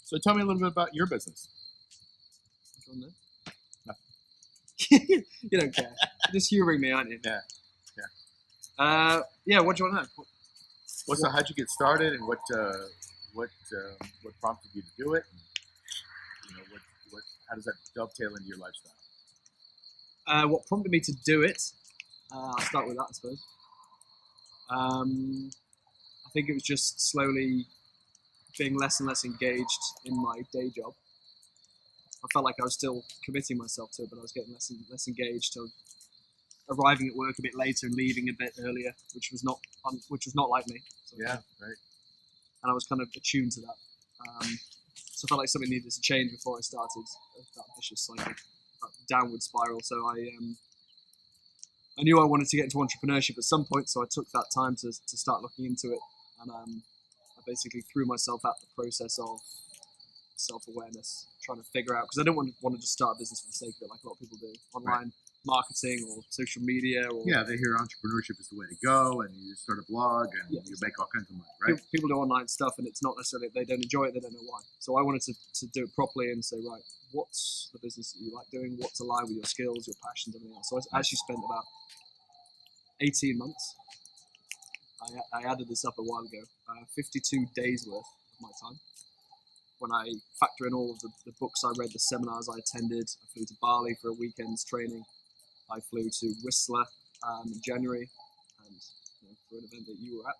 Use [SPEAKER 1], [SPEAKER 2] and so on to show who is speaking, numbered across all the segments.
[SPEAKER 1] So tell me a little bit about your business.
[SPEAKER 2] You don't care. You're just humouring me, aren't you?
[SPEAKER 1] Yeah.
[SPEAKER 2] Yeah. What do you want to know?
[SPEAKER 1] So how'd you get started, and what prompted you to do it? And, how does that dovetail into your lifestyle?
[SPEAKER 2] What prompted me to do it? I'll start with that, I suppose. I think it was just slowly being less and less engaged in my day job. I felt like I was still committing myself to it, but I was getting less and less engaged. So arriving at work a bit later and leaving a bit earlier, which was not like me. So,
[SPEAKER 1] yeah, right.
[SPEAKER 2] And I was kind of attuned to that. So I felt like something needed to change before I started that vicious cycle, that downward spiral. So I knew I wanted to get into entrepreneurship at some point, so I took that time to start looking into it, and I basically threw myself at the process of self-awareness, trying to figure out, because I don't want to just start a business for the sake of it, like a lot of people do, online marketing or social media. Or
[SPEAKER 1] they hear entrepreneurship is the way to go, and you start a blog and you make all kinds of money, right?
[SPEAKER 2] People do online stuff, and it's not necessarily they don't enjoy it, they don't know why. So I wanted to do it properly and say, right, what's the business that you like doing? What's aligned with your skills, your passions, everything else? So I actually spent about 18 months. I added this up a while ago. 52 days worth of my time. When I factor in all of the books I read, the seminars I attended, I flew to Bali for a weekend's training. I flew to Whistler in January, and for an event that you were at.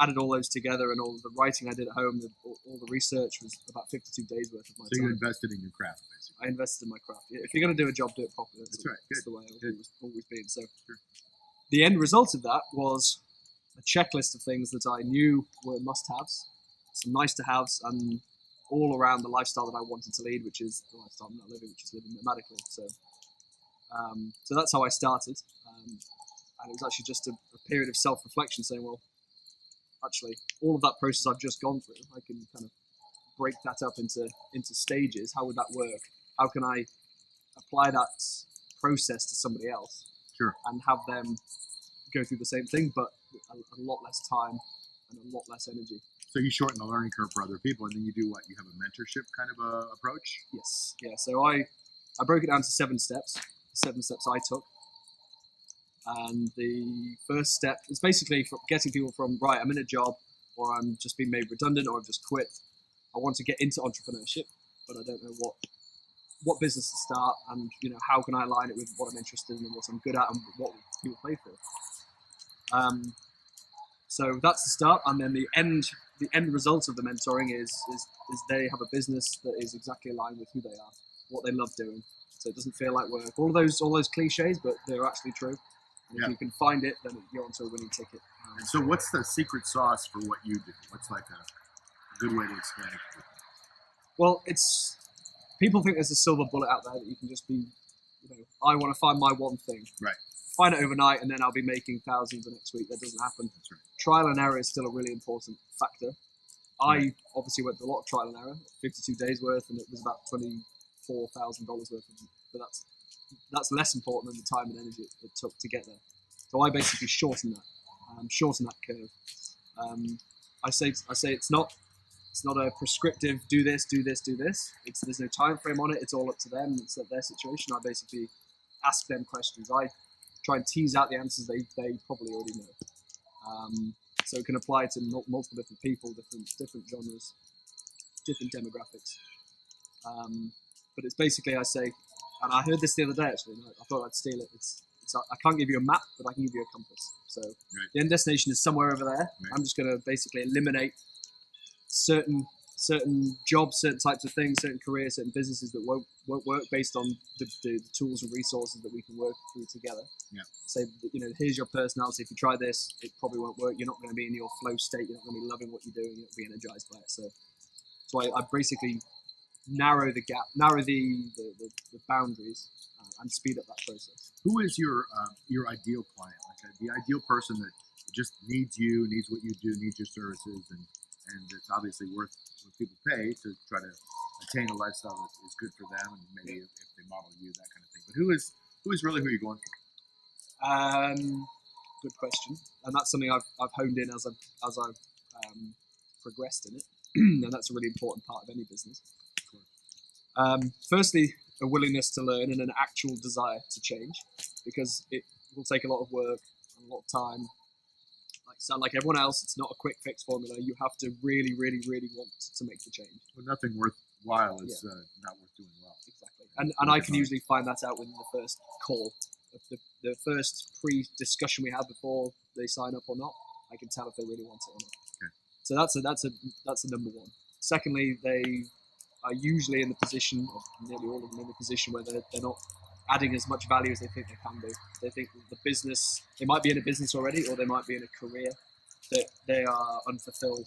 [SPEAKER 2] Added all those together, and all the writing I did at home, all the research was about 52 days worth of my time.
[SPEAKER 1] So you invested in your craft, basically.
[SPEAKER 2] I invested in my craft. If you're going to do a job, do it properly.
[SPEAKER 1] That's right.
[SPEAKER 2] That's the way I've always been. So
[SPEAKER 1] sure.
[SPEAKER 2] The end result of that was a checklist of things that I knew were must-haves, some nice-to-haves, and all around the lifestyle that I wanted to lead, which is the lifestyle I'm not living, which is living nomadically. So that's how I started. And it was actually just a period of self-reflection, saying, well, actually, all of that process I've just gone through, I can kind of break that up into stages. How would that work? How can I apply that process to somebody else?
[SPEAKER 1] Sure.
[SPEAKER 2] And have them go through the same thing, but a lot less time and a lot less energy.
[SPEAKER 1] So you shorten the learning curve for other people, and then you do what? You have a mentorship kind of a approach?
[SPEAKER 2] Yes. Yeah. So I broke it down to 7 steps. 7 steps I took. And the first step is basically for getting people from, right, I'm in a job, or I'm just being made redundant, or I've just quit. I want to get into entrepreneurship, but I don't know what business to start, and how can I align it with what I'm interested in and what I'm good at and what people pay for. So that's the start, and then the end result of the mentoring is they have a business that is exactly aligned with who they are, what they love doing. So it doesn't feel like work. All those cliches, but they're actually true. And if you can find it, then you're onto a winning ticket.
[SPEAKER 1] And so what's the secret sauce for what you do? What's like a good way to explain it?
[SPEAKER 2] Well, people think there's a silver bullet out there that you can just be, I want to find my one thing.
[SPEAKER 1] Right.
[SPEAKER 2] Find it overnight, and then I'll be making thousands the next week. That doesn't happen.
[SPEAKER 1] That's right. Trial
[SPEAKER 2] and error is still a really important factor. I obviously went through a lot of trial and error, 52 days worth, and it was about $24,000 worth of it. But that's less important than the time and energy it took to get there. So I basically shortened that curve. I say it's not a prescriptive do this. There's no time frame on it. It's all up to them. It's their situation. I basically ask them questions. I try and tease out the answers they probably already know. So it can apply to multiple different people, different genres, different demographics. But it's basically, I say, and I heard this the other day actually, and I thought I'd steal it. I can't give you a map, but I can give you a compass. So the end destination is somewhere over there. Right. I'm just going to basically eliminate certain jobs, certain types of things, certain careers, certain businesses that won't work based on the tools and resources that we can work through together.
[SPEAKER 1] Yeah.
[SPEAKER 2] Say, here's your personality. If you try this, it probably won't work. You're not going to be in your flow state. You're not going to be loving what you're doing. You're not going to be energized by it. So I basically narrow the gap, narrow the boundaries, and speed up that process.
[SPEAKER 1] Who is your ideal client? Like the ideal person that just needs you, needs what you do, needs your services, and it's obviously worth what people pay to try to attain a lifestyle that is good for them, and maybe if they model you, that kind of thing. But who is really who you're going for?
[SPEAKER 2] Good question, and that's something I've honed in as I've progressed in it. and that's a really important part of any business. Firstly, a willingness to learn and an actual desire to change, because it will take a lot of work and a lot of time. Like everyone else, it's not a quick fix formula. You have to really, really, really want to make the change.
[SPEAKER 1] Well, nothing worthwhile is not worth doing well.
[SPEAKER 2] Exactly. And I can usually find that out within the first call. The first pre-discussion we have before they sign up or not, I can tell if they really want it or not.
[SPEAKER 1] Okay.
[SPEAKER 2] So that's a number one. Secondly, they are usually in the position, or nearly all of them in the position, where they're not adding as much value as they think they can do. They think the business, they might be in a business already, or they might be in a career that they are unfulfilled.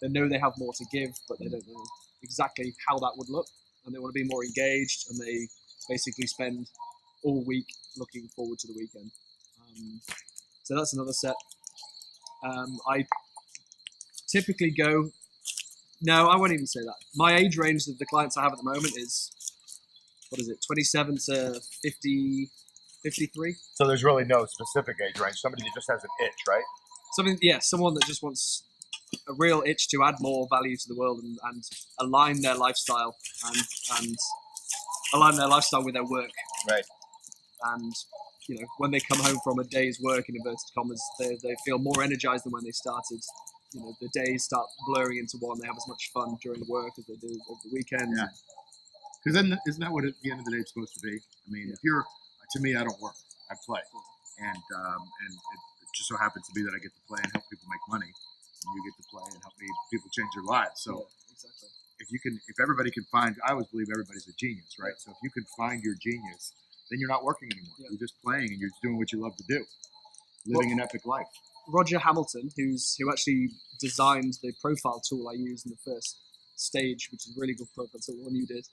[SPEAKER 2] They know they have more to give, but they don't know exactly how that would look, and they want to be more engaged, and they basically spend all week looking forward to the weekend. So that's another set. I typically go, no, I won't even say that. My age range of the clients I have at the moment is, 27 to 50, 53?
[SPEAKER 1] So there's really no specific age range. Somebody that just has an itch, right?
[SPEAKER 2] Someone that just wants a real itch to add more value to the world and align their lifestyle and align their lifestyle with their work.
[SPEAKER 1] Right.
[SPEAKER 2] And when they come home from a day's work, in inverted commas, they feel more energized than when they started. The days start blurring into one. They have as much fun during work as they do over the weekend.
[SPEAKER 1] Yeah. Because then, isn't that what at the end of the day it's supposed to be? I mean, if you're, to me, I don't work, I play, and it just so happens to be that I get to play and help people make money, and you get to play and help people change their lives. So,
[SPEAKER 2] exactly.
[SPEAKER 1] If everybody can find, I always believe everybody's a genius, right? So if you can find your genius, then you're not working anymore. Yeah. You're just playing and you're doing what you love to do, living an epic life.
[SPEAKER 2] Roger Hamilton, who actually designed the profile tool I used in the first stage, which is a really good profile tool, one you did.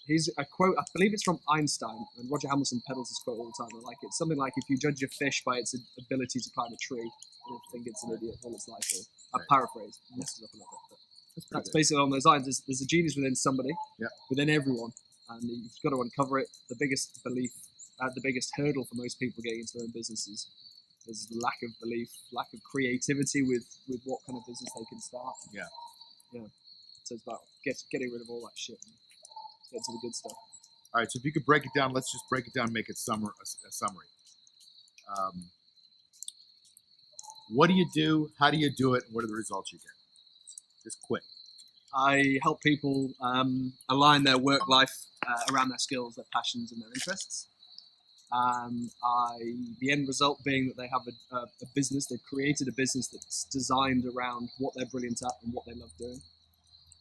[SPEAKER 2] He's a quote, I believe it's from Einstein, and Roger Hamilton peddles this quote all the time. I like it. Something like, if you judge a fish by its ability to climb a tree, you'll think it's an idiot all its life. Or I paraphrase, messed it up a little bit, but that's basically on those lines. There's a genius within somebody, within everyone, and you've got to uncover it. The biggest hurdle for most people getting into their own businesses is lack of belief, lack of creativity with what kind of business they can start. Yeah. So it's about getting rid of all that shit and get to the good stuff.
[SPEAKER 1] All right, so if you could break it down, let's just break it down and make it a summary. What do you do? How do you do it? And what are the results you get? Just quick.
[SPEAKER 2] I help people align their work life around their skills, their passions, and their interests. The end result being that they have a business. They've created a business that's designed around what they're brilliant at and what they love doing.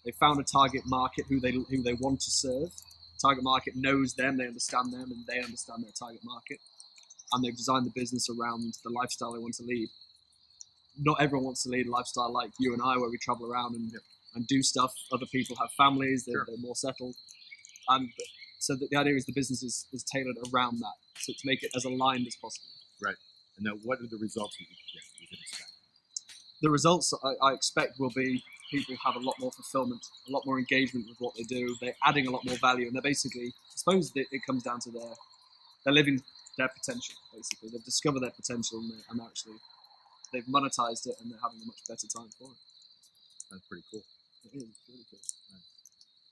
[SPEAKER 2] They found a target market who they want to serve. Target market knows them, they understand them, and they understand their target market. And they've designed the business around the lifestyle they want to lead. Not everyone wants to lead a lifestyle like you and I, where we travel around and do stuff. Other people have families, they're more settled. And so the idea is the business is tailored around that, so to make it as aligned as possible.
[SPEAKER 1] Right. And then what are the results you can expect?
[SPEAKER 2] The results I expect will be people have a lot more fulfillment, a lot more engagement with what they do. They're adding a lot more value, and they're basically, I suppose it comes down to they're living their potential, basically. They've discovered their potential, and actually they've monetized it, and they're having a much better time for it.
[SPEAKER 1] That's pretty cool.
[SPEAKER 2] It is really cool.
[SPEAKER 1] Right.